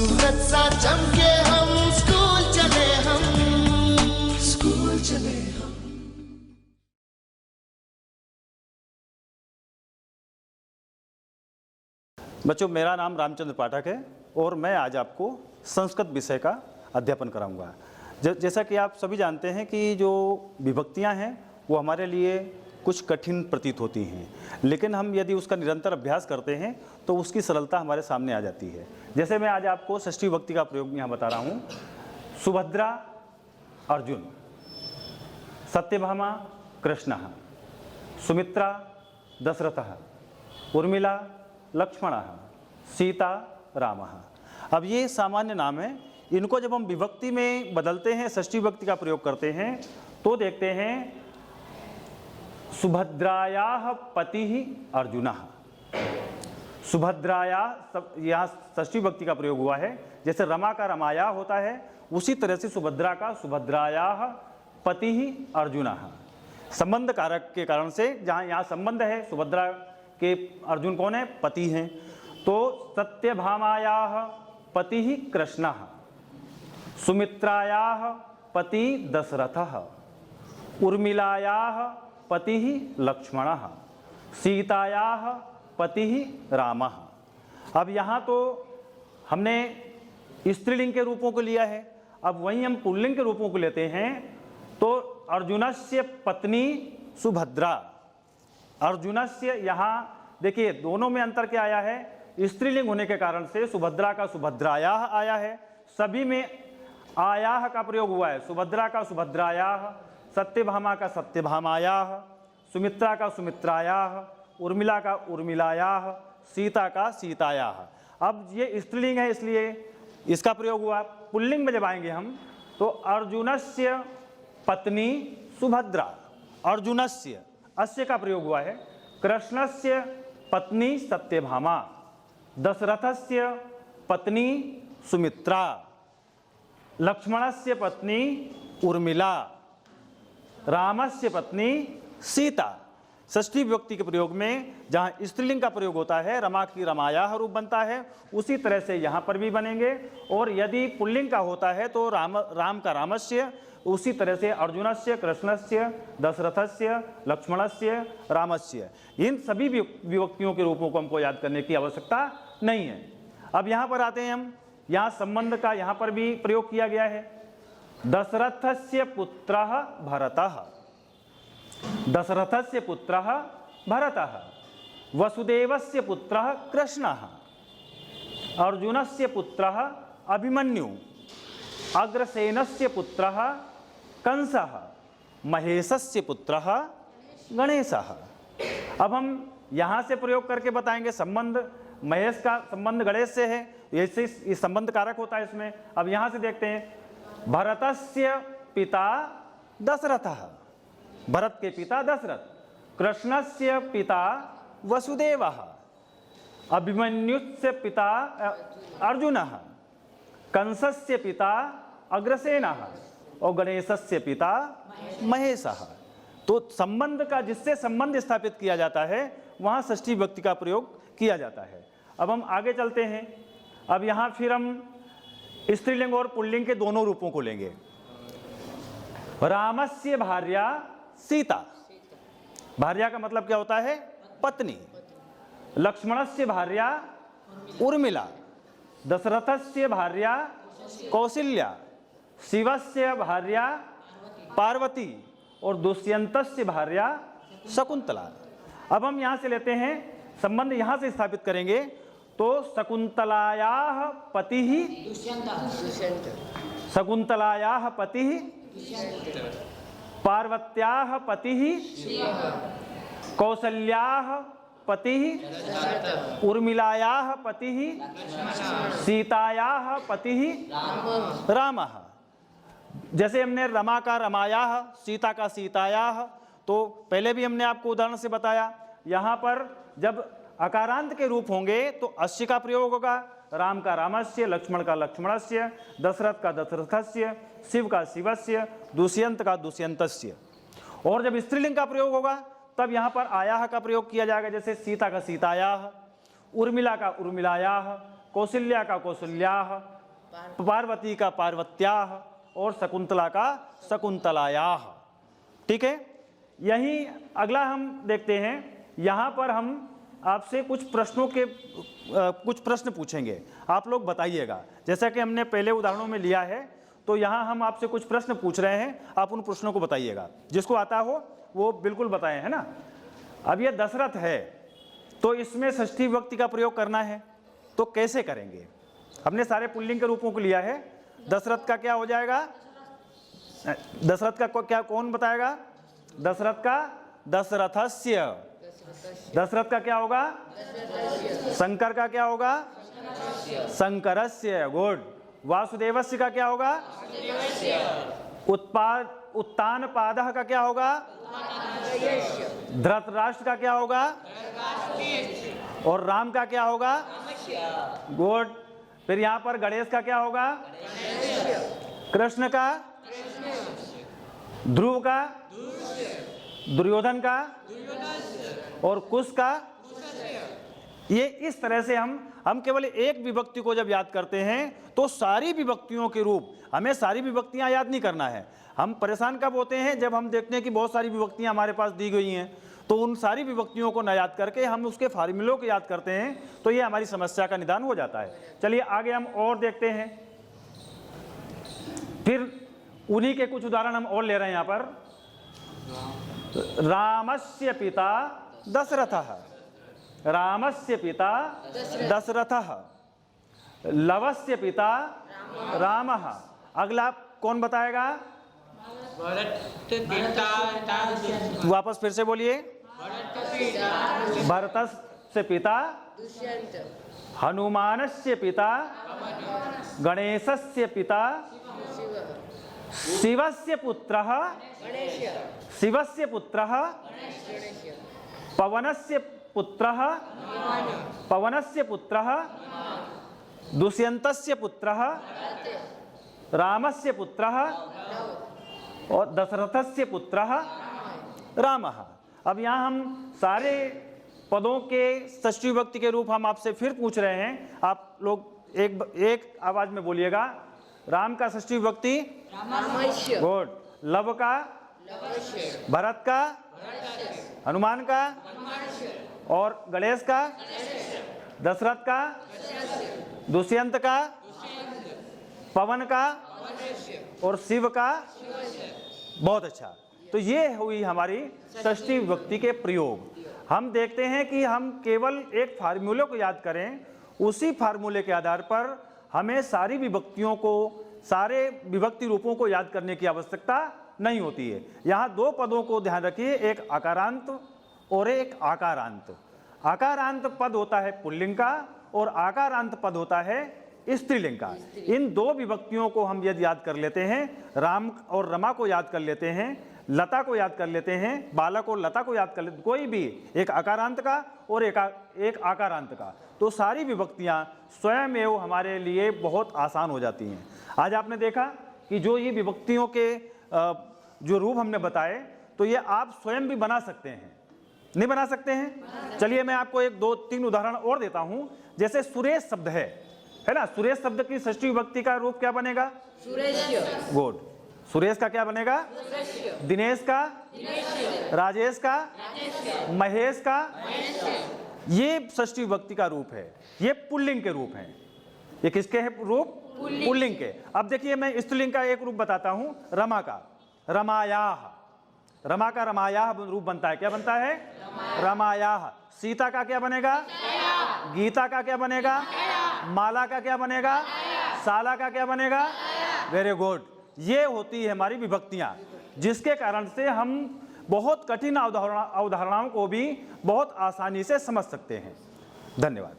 सूरज सा चमके हम स्कूल चले हम। बच्चों, मेरा नाम रामचंद्र पाठक है और मैं आज आपको संस्कृत विषय का अध्यापन कराऊंगा। जैसा कि आप सभी जानते हैं कि जो विभक्तियां हैं वो हमारे लिए कुछ कठिन प्रतीत होती हैं, लेकिन हम यदि उसका निरंतर अभ्यास करते हैं तो उसकी सरलता हमारे सामने आ जाती है। जैसे मैं आज आपको षष्ठी विभक्ति का प्रयोग यहाँ बता रहा हूँ। सुभद्रा अर्जुन, सत्यभामा कृष्णः, सुमित्रा दशरथः, उर्मिला लक्ष्मणः, सीता रामः। अब ये सामान्य नाम है। इनको जब हम विभक्ति में बदलते हैं, षष्ठी विभक्ति का प्रयोग करते हैं, तो देखते हैं सुभद्रायाः पतिः अर्जुनः। सुभद्रायाः, यहाँ षष्ठी विभक्ति का प्रयोग हुआ है। जैसे रमा का रमाया होता है, उसी तरह से सुभद्रा का सुभद्रायाः पतिः अर्जुनः। संबंध कारक के कारण से जहाँ यहाँ संबंध है, सुभद्रा के अर्जुन कौन है? पति हैं। तो सत्यभामायाः पतिः कृष्णः, सुमित्रायाः पति दशरथः, उर्मिलायाः पतिः लक्ष्मणः, सीतायाः पतिः रामः। अब यहाँ तो हमने स्त्रीलिंग के रूपों को लिया है। अब वहीं हम पुल्लिंग के रूपों को लेते हैं तो अर्जुनस्य पत्नी सुभद्रा। अर्जुनस्य, यहाँ देखिए दोनों में अंतर क्या आया है? स्त्रीलिंग होने के कारण से सुभद्रा का सुभद्रायाः आया है, सभी में आयाह का प्रयोग हुआ है। सुभद्रा का सुभद्रायाः, सत्यभामा का सत्यभामायाः, सुमित्रा का सुमित्रायाः, उर्मिला का उर्मिलायाः, सीता का सीतायाः। अब ये स्त्रीलिंग है इसलिए इसका प्रयोग हुआ। पुल्लिंग में जब आएंगे हम तो अर्जुनस्य पत्नी सुभद्रा, अर्जुनस्य, अस्य का प्रयोग हुआ है। कृष्णस्य पत्नी सत्यभामा, दशरथस्य पत्नी सुमित्रा, लक्ष्मणस्य पत्नी उर्मिला, रामस्य पत्नी सीता। षष्ठी विभक्ति के प्रयोग में जहाँ स्त्रीलिंग का प्रयोग होता है, रमा की रमायाः रूप बनता है, उसी तरह से यहाँ पर भी बनेंगे। और यदि पुल्लिंग का होता है तो राम का रामस्य, उसी तरह से अर्जुनस्य, कृष्णस्य, दशरथस्य, लक्ष्मणस्य, रामस्य। इन सभी विभक्तियों के रूपों को हमको याद करने की आवश्यकता नहीं है। अब यहाँ पर आते हैं हम, यहाँ संबंध का यहाँ पर भी प्रयोग किया गया है। दशरथस्य पुत्रः भरतः, दशरथस्य पुत्रः भरतः, वसुदेवस्य पुत्रः कृष्णः, अर्जुनस्य पुत्रः अभिमन्यु, अग्रसेनस्य पुत्रः कंसः, महेशस्य पुत्रः गणेशः। अब हम यहाँ से प्रयोग करके बताएंगे। संबंध महेश का संबंध गणेश से है, ऐसे इस संबंध कारक होता है इसमें। अब यहाँ से देखते हैं, भरतस्य पिता दशरथः, भरत के पिता दशरथ, कृष्णस्य पिता वसुदेवः, अभिमन्युस्य पिता अर्जुनः, कंसस्य पिता अग्रसेनः और गणेशस्य पिता महेशः। तो संबंध का, जिससे संबंध स्थापित किया जाता है, वहाँ षष्ठी विभक्ति का प्रयोग किया जाता है। अब हम आगे चलते हैं। अब यहाँ फिर हम स्त्रीलिंग और पुल्लिंग के दोनों रूपों को लेंगे। रामस्य भार्या सीता, भार्या का मतलब क्या होता है? पत्नी। लक्ष्मणस्य भार्या उर्मिला, दशरथस्य भार्या कौसल्या, शिवस्य भार्या पार्वती और दुष्यंतस्य भार्या शकुंतला। अब हम यहाँ से लेते हैं, संबंध यहाँ से स्थापित करेंगे तो शकुंतलायाः पतिः, शकुंतलायाः पतिः, पार्वत्याः पतिः, कौसल्याः पतिः, उर्मिलायाः पतिः, सीतायाः पतिः रामः। जैसे हमने रमा का रमायाः, सीता का सीतायाः, तो पहले भी हमने आपको उदाहरण से बताया। यहाँ पर जब अकारांत के रूप होंगे तो अस्य का प्रयोग होगा, राम का रामस्य, लक्ष्मण का लक्ष्मणस्य, दशरथ का दशरथस्य, शिव का शिवस्य, दुष्यंत का दुष्यंतस्य। और जब स्त्रीलिंग का प्रयोग होगा तब यहाँ पर आयाह का प्रयोग किया जाएगा। जैसे सीता का सीतायाः, उर्मिला का उर्मिलायाः, कौशल्या का कौशल्याः, पार्वती का पार्वत्याः और शकुंतला का शकुंतलायाः। ठीक है, यही अगला हम देखते हैं। यहाँ पर हम आपसे कुछ प्रश्न पूछेंगे, आप लोग बताइएगा। जैसा कि हमने पहले उदाहरणों में लिया है, तो यहाँ हम आपसे कुछ प्रश्न पूछ रहे हैं, आप उन प्रश्नों को बताइएगा। जिसको आता हो वो बिल्कुल बताएं, है ना। अब ये दशरथ है, तो इसमें षष्ठी विभक्ति का प्रयोग करना है, तो कैसे करेंगे। हमने सारे पुल्लिंग के रूपों को लिया है। दशरथ का क्या हो जाएगा, दशरथ का क्या, कौन बताएगा। दशरथ का दशरथस्य, दशरथ का क्या होगा, शंकर का क्या होगा, शंकरस्य। गुड। वासुदेवस्य का क्या होगा, उत्तान पादः का क्या होगा, धृतराष्ट्र का क्या होगा, और राम का क्या होगा, गुड। फिर यहाँ पर गणेश का क्या होगा, कृष्ण का, ध्रुव का, दुर्योधन का और कुश का। ये इस तरह से हम केवल एक विभक्ति को जब याद करते हैं तो सारी विभक्तियों के रूप, हमें सारी विभक्तियां याद नहीं करना है। हम परेशान कब होते हैं, जब हम देखते हैं कि बहुत सारी विभक्तियां हमारे पास दी गई हैं, तो उन सारी विभक्तियों को न याद करके हम उसके फार्मूलों को याद करते हैं, तो ये हमारी समस्या का निदान हो जाता है। चलिए आगे हम और देखते हैं। फिर उन्हीं के कुछ उदाहरण हम और ले रहे हैं यहाँ पर। रामस्य पिता दशरथः, रामस्य पिता दशरथः, लवस्य पिता रामः। अगला कौन बताएगा, वापस फिर से बोलिए। भरतस्य पिता हनुमानस्य पिता, गणेशस्य पिता, शिवस्य पुत्रः, शिवस्य पुत्रः, पवनस्य पुत्रः, पवनस्य पुत्रः, दुष्यन्तस्य पुत्रः, रामस्य पुत्रः और दशरथस्य पुत्रः रामः। अब यहाँ हम सारे पदों के षष्ठी विभक्ति के रूप हम आपसे फिर पूछ रहे हैं। आप लोग एक आवाज में बोलिएगा। राम का षष्ठी विभक्ति, गुड। लव का, भरत का, हनुमान का और गणेश का, दशरथ का, दुष्यंत का, पवन का और शिव का। बहुत अच्छा। तो ये हुई हमारी षष्ठी विभक्ति के प्रयोग। हम देखते हैं कि हम केवल एक फार्मूले को याद करें, उसी फार्मूले के आधार पर हमें सारी विभक्तियों को, सारे विभक्ति रूपों को याद करने की आवश्यकता नहीं होती है। यहाँ दो पदों को ध्यान रखिए, एक आकारांत और एक आकारांत। आकारांत पद होता है पुल्लिंग का और आकारांत पद होता है स्त्रीलिंग का। इन दो विभक्तियों को हम यदि याद कर लेते हैं, राम और रमा को याद कर लेते हैं, लता को याद कर लेते हैं, बालक और लता को याद कर लेते, कोई भी एक आकारांत का और एक आकारांत का, तो सारी विभक्तियां स्वयं एवं हमारे लिए बहुत आसान हो जाती हैं। आज आपने देखा कि जो ये विभक्तियों के जो रूप हमने बताए, तो ये आप स्वयं भी बना सकते हैं। नहीं बना सकते हैं? चलिए मैं आपको एक दो तीन उदाहरण और देता हूं। जैसे सुरेश शब्द है ना, सुरेश शब्द की षष्ठी विभक्ति का रूप क्या बनेगा? सुरेश। गुड। सुरेश का क्या बनेगा? दिनेश का, राजेश का, महेश का। ये षष्ठी विभक्ति का रूप है, ये पुल्लिंग के रूप हैं। ये किसके हैं रूप? पुल्लिंग के। अब देखिए मैं स्त्रीलिंग का एक रूप बताता हूं, रमा का, रमायाह। रमा का रमायाह रूप बनता है, क्या बनता है? रमायाह। सीता का क्या बनेगा? गीता का क्या बनेगा? माला का क्या बनेगा? साला का क्या बनेगा? Very good. ये होती है हमारी विभक्तियां, जिसके कारण से हम बहुत कठिन अवधारणाओं को भी बहुत आसानी से समझ सकते हैं। धन्यवाद।